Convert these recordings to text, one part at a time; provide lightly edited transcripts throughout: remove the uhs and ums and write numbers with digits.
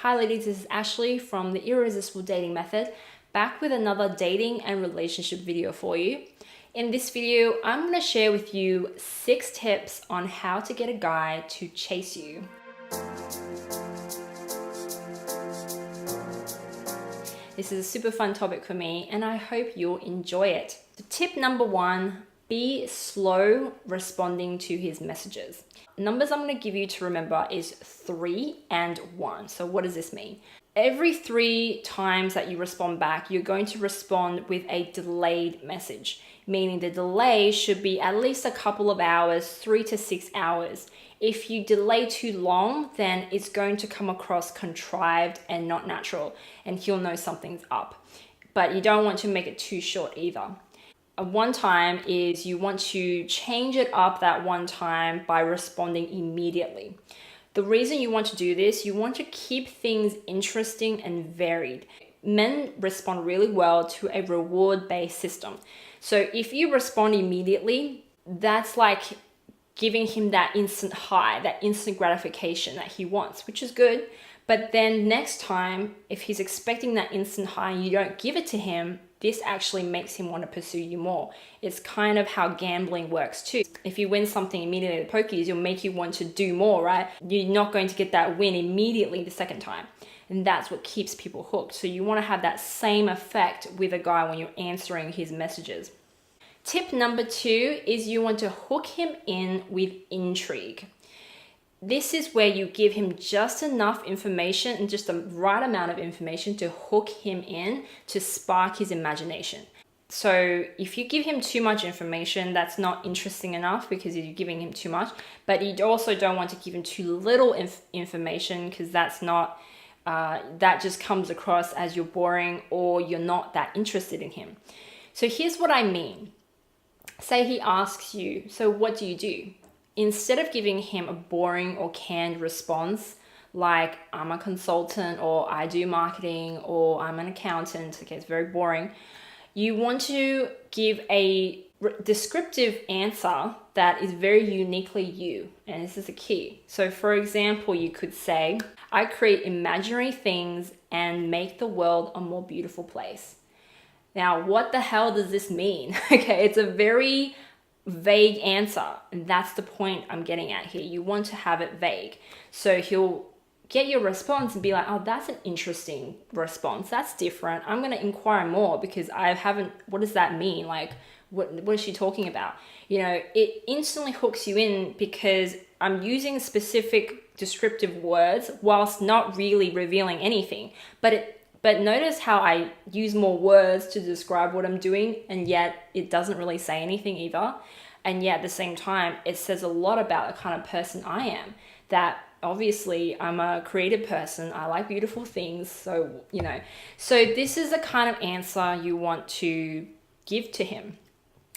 Hi ladies, this is Ashley from the Irresistible Dating Method, back with another dating and relationship video for you. In this video, I'm going to share with you 6 tips on how to get a guy to chase you. This is a super fun topic for me and I hope you'll enjoy it. So tip number 1, be slow responding to his messages. Numbers I'm going to give you to remember is 3 and 1. So what does this mean? Every 3 times that you respond back, you're going to respond with a delayed message, meaning the delay should be at least a couple of hours, 3 to 6 hours. If you delay too long, then it's going to come across contrived and not natural, and he'll know something's up. But you don't want to make it too short either. One time is you want to change it up that one time by responding immediately. The reason you want to do this, you want to keep things interesting and varied. Men respond really well to a reward-based system. So if you respond immediately, that's like giving him that instant high, that instant gratification that he wants, which is good. But then next time, if he's expecting that instant high and you don't give it to him, this actually makes him want to pursue you more. It's kind of how gambling works too. If you win something immediately at the pokies, it'll make you want to do more, right? You're not going to get that win immediately the second time. And that's what keeps people hooked. So you want to have that same effect with a guy when you're answering his messages. Tip number 2 is you want to hook him in with intrigue. This is where you give him just enough information and just the right amount of information to hook him in, to spark his imagination. So if you give him too much information, that's not interesting enough because you're giving him too much. But you also don't want to give him too little information because that's not, that just comes across as you're boring or you're not that interested in him. So here's what I mean. Say he asks you, so what do you do? Instead of giving him a boring or canned response, like I'm a consultant or I do marketing or I'm an accountant, okay, it's very boring. You want to give a descriptive answer that is very uniquely you. And this is the key. So for example, you could say, I create imaginary things and make the world a more beautiful place. Now, what the hell does this mean? Okay, it's a very vague answer, and that's the point I'm getting at here. You want to have it vague. So he'll get your response and be like, oh, that's an interesting response. That's different. I'm going to inquire more because I haven't, what does that mean? Like, what is she talking about? You know, it instantly hooks you in because I'm using specific descriptive words whilst not really revealing anything. But notice how I use more words to describe what I'm doing, and yet it doesn't really say anything either. And yet at the same time, it says a lot about the kind of person I am. That obviously I'm a creative person. I like beautiful things. So, you know, so this is the kind of answer you want to give to him.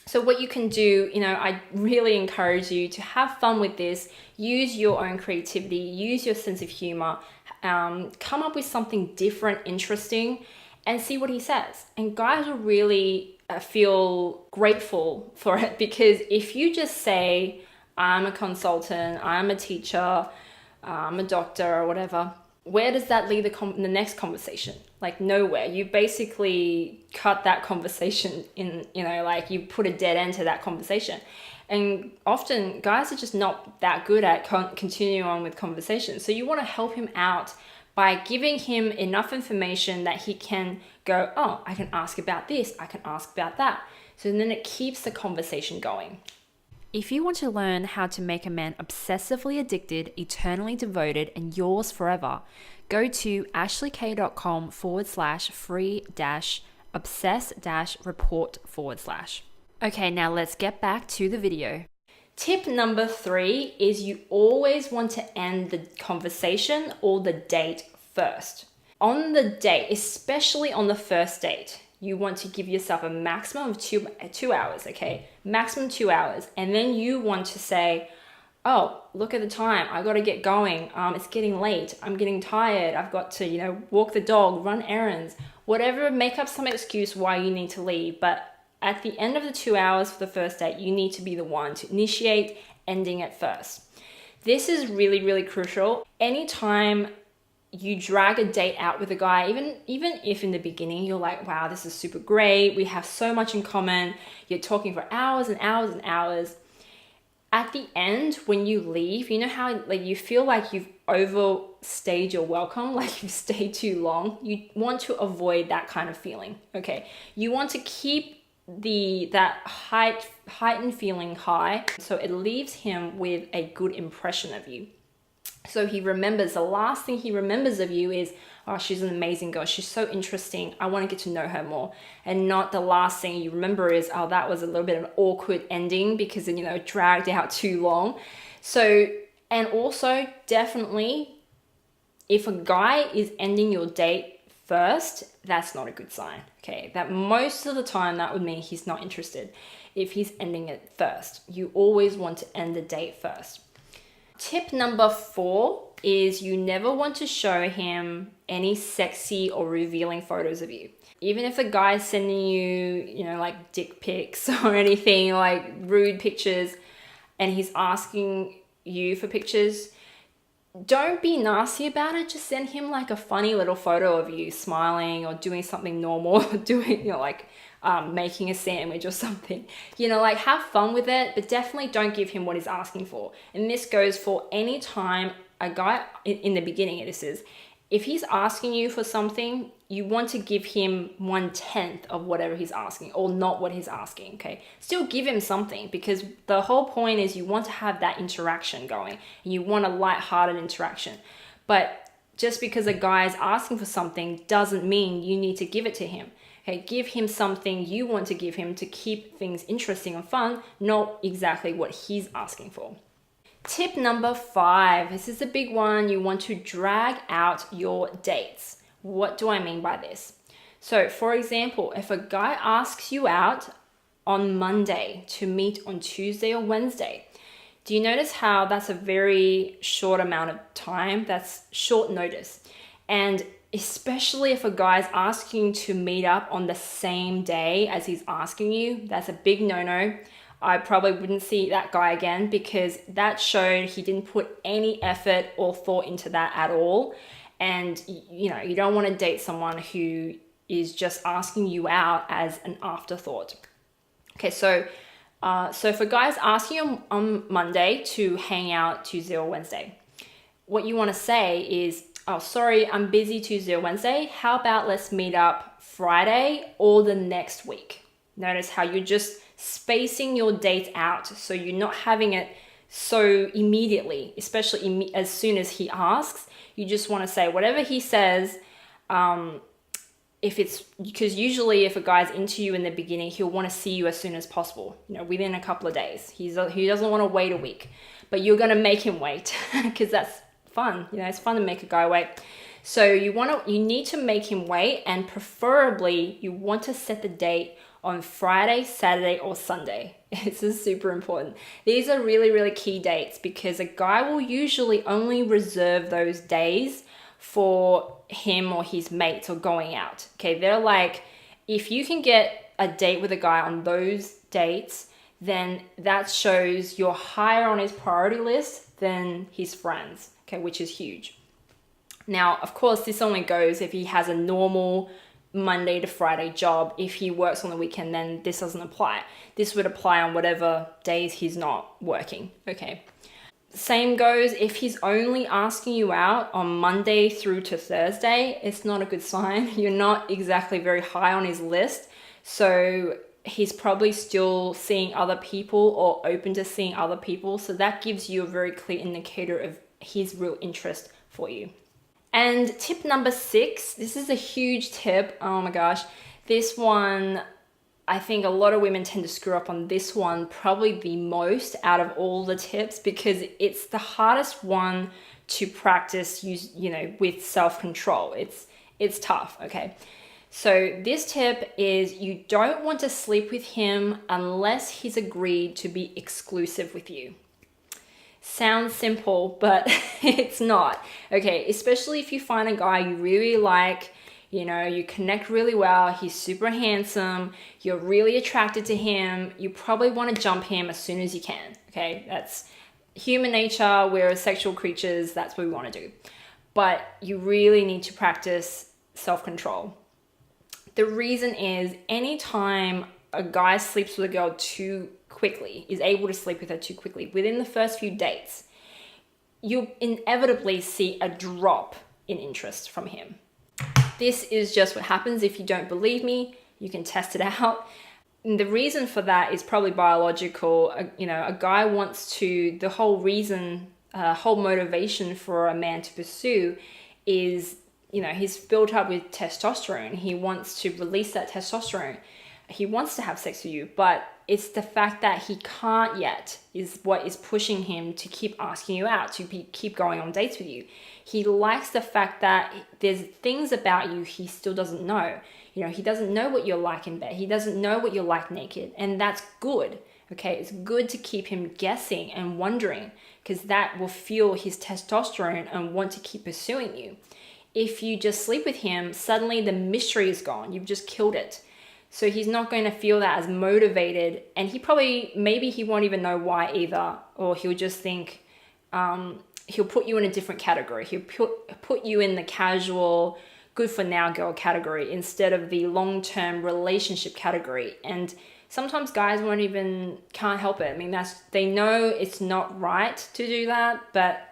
So what you can do, you know, I really encourage you to have fun with this. Use your own creativity, use your sense of humor, come up with something different, interesting, and see what he says. And guys will really feel grateful for it, because if you just say, I'm a consultant, I'm a teacher, I'm a doctor or whatever, where does that lead the next conversation? Like nowhere. You basically cut that conversation in, you know, like you put a dead end to that conversation. And often guys are just not that good at continuing on with conversations. So you want to help him out by giving him enough information that he can go, oh, I can ask about this, I can ask about that. So then it keeps the conversation going. If you want to learn how to make a man obsessively addicted, eternally devoted, and yours forever, go to ashleyk.com/free-obsess-report/. Okay, now let's get back to the video. Tip number 3 is you always want to end the conversation or the date first. On the date, especially on the first date, you want to give yourself a maximum of 2 hours, okay? Maximum 2 hours. And then you want to say, oh, look at the time. I got to get going. It's getting late. I'm getting tired. I've got to, you know, walk the dog, run errands, whatever. Make up some excuse why you need to leave. But at the end of the 2 hours for the first date, you need to be the one to initiate ending it first. This is really, really crucial. Anytime you drag a date out with a guy, even if in the beginning you're like, wow, this is super great, we have so much in common, you're talking for hours and hours and hours. At the end, when you leave, you know how like you feel like you've overstayed your welcome, like you've stayed too long. You want to avoid that kind of feeling. Okay, you want to keep that heightened feeling high, so it leaves him with a good impression of you. So he remembers, the last thing he remembers of you is, oh, she's an amazing girl, she's so interesting, I want to get to know her more. And not the last thing you remember is, oh, that was a little bit of an awkward ending because it dragged out too long. So, and also definitely, if a guy is ending your date first, that's not a good sign. Okay, that most of the time that would mean he's not interested. If he's ending it first, you always want to end the date first. Tip number 4 is you never want to show him any sexy or revealing photos of you. Even if the guy's sending you, like dick pics or anything, like rude pictures, and he's asking you for pictures, don't be nasty about it. Just send him like a funny little photo of you smiling or doing something normal, doing, making a sandwich or something. Like have fun with it, but definitely don't give him what he's asking for. And this goes for any time a guy, in the beginning, this is, if he's asking you for something, you want to give him 1/10 of whatever he's asking, or not what he's asking, okay? Still give him something, because the whole point is you want to have that interaction going, and you want a light-hearted interaction. But just because a guy is asking for something doesn't mean you need to give it to him. Okay, give him something you want to give him to keep things interesting and fun, not exactly what he's asking for. Tip number 5, this is a big one. You want to drag out your dates. What do I mean by this? So for example, if a guy asks you out on Monday to meet on Tuesday or Wednesday, do you notice how that's a very short amount of time? That's short notice. And especially if a guy's asking to meet up on the same day as he's asking you, that's a big no-no. I probably wouldn't see that guy again, because that showed he didn't put any effort or thought into that at all. And you don't want to date someone who is just asking you out as an afterthought. Okay, so if a guy's asking you on Monday to hang out Tuesday or Wednesday, what you want to say is, oh, sorry, I'm busy Tuesday or Wednesday. How about let's meet up Friday or the next week? Notice how you're just spacing your dates out, so you're not having it so immediately, especially as soon as he asks. You just want to say whatever he says. If it's, because usually if a guy's into you in the beginning, he'll want to see you as soon as possible, within a couple of days. He doesn't want to wait a week, but you're going to make him wait because that's fun. It's fun to make a guy wait. So you need to make him wait, and preferably you want to set the date on Friday, Saturday, or Sunday. This is super important. These are really, really key dates, because a guy will usually only reserve those days for him or his mates or going out. Okay, they're like, if you can get a date with a guy on those dates, then that shows you're higher on his priority list than his friends, okay, which is huge. Now, of course, this only goes if he has a normal Monday to Friday job. If he works on the weekend, then this doesn't apply. This would apply on whatever days he's not working, okay? Same goes if he's only asking you out on Monday through to Thursday. It's not a good sign. You're not exactly very high on his list. So he's probably still seeing other people or open to seeing other people. So that gives you a very clear indicator of his real interest for you. And tip number 6, this is a huge tip. Oh my gosh. This one, I think a lot of women tend to screw up on this one probably the most out of all the tips, because it's the hardest one to practice with self-control. It's tough, okay? So this tip is, you don't want to sleep with him unless he's agreed to be exclusive with you. Sounds simple, but it's not. Okay, especially if you find a guy you really like, you connect really well, he's super handsome, you're really attracted to him, you probably want to jump him as soon as you can. Okay, that's human nature, we're sexual creatures, that's what we want to do. but you really need to practice self-control. The reason is anytime a guy sleeps with a girl too quickly, is able to sleep with her too quickly, within the first few dates, you'll inevitably see a drop in interest from him. This is just what happens. If you don't believe me, you can test it out. And the reason for that is probably biological. A guy wants to, the whole reason, whole motivation for a man to pursue is, he's built up with testosterone. He wants to release that testosterone. He wants to have sex with you, but it's the fact that he can't yet is what is pushing him to keep asking you out, to keep going on dates with you. He likes the fact that there's things about you he still doesn't know. He doesn't know what you're like in bed. He doesn't know what you're like naked, and that's good. Okay, it's good to keep him guessing and wondering, because that will fuel his testosterone and want to keep pursuing you. If you just sleep with him, suddenly the mystery is gone. You've just killed it. So he's not going to feel that as motivated, and maybe he won't even know why either, or he'll just think, he'll put you in a different category. He'll put you in the casual, good for now girl category instead of the long-term relationship category. And sometimes guys can't help it. I mean, they know it's not right to do that, but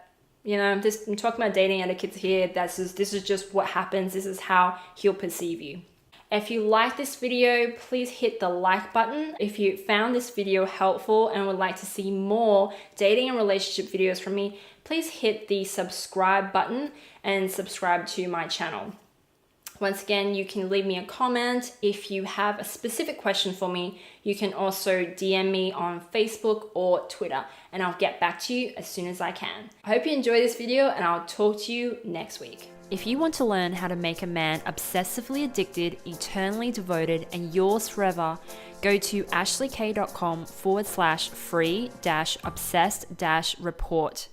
I'm talking about dating etiquette here. This is just what happens. This is how he'll perceive you. If you like this video, please hit the like button. If you found this video helpful and would like to see more dating and relationship videos from me, please hit the subscribe button and subscribe to my channel. Once again, you can leave me a comment. If you have a specific question for me, you can also DM me on Facebook or Twitter, and I'll get back to you as soon as I can. I hope you enjoy this video, and I'll talk to you next week. If you want to learn how to make a man obsessively addicted, eternally devoted, and yours forever, go to ashleykay.com/free-obsessed-report.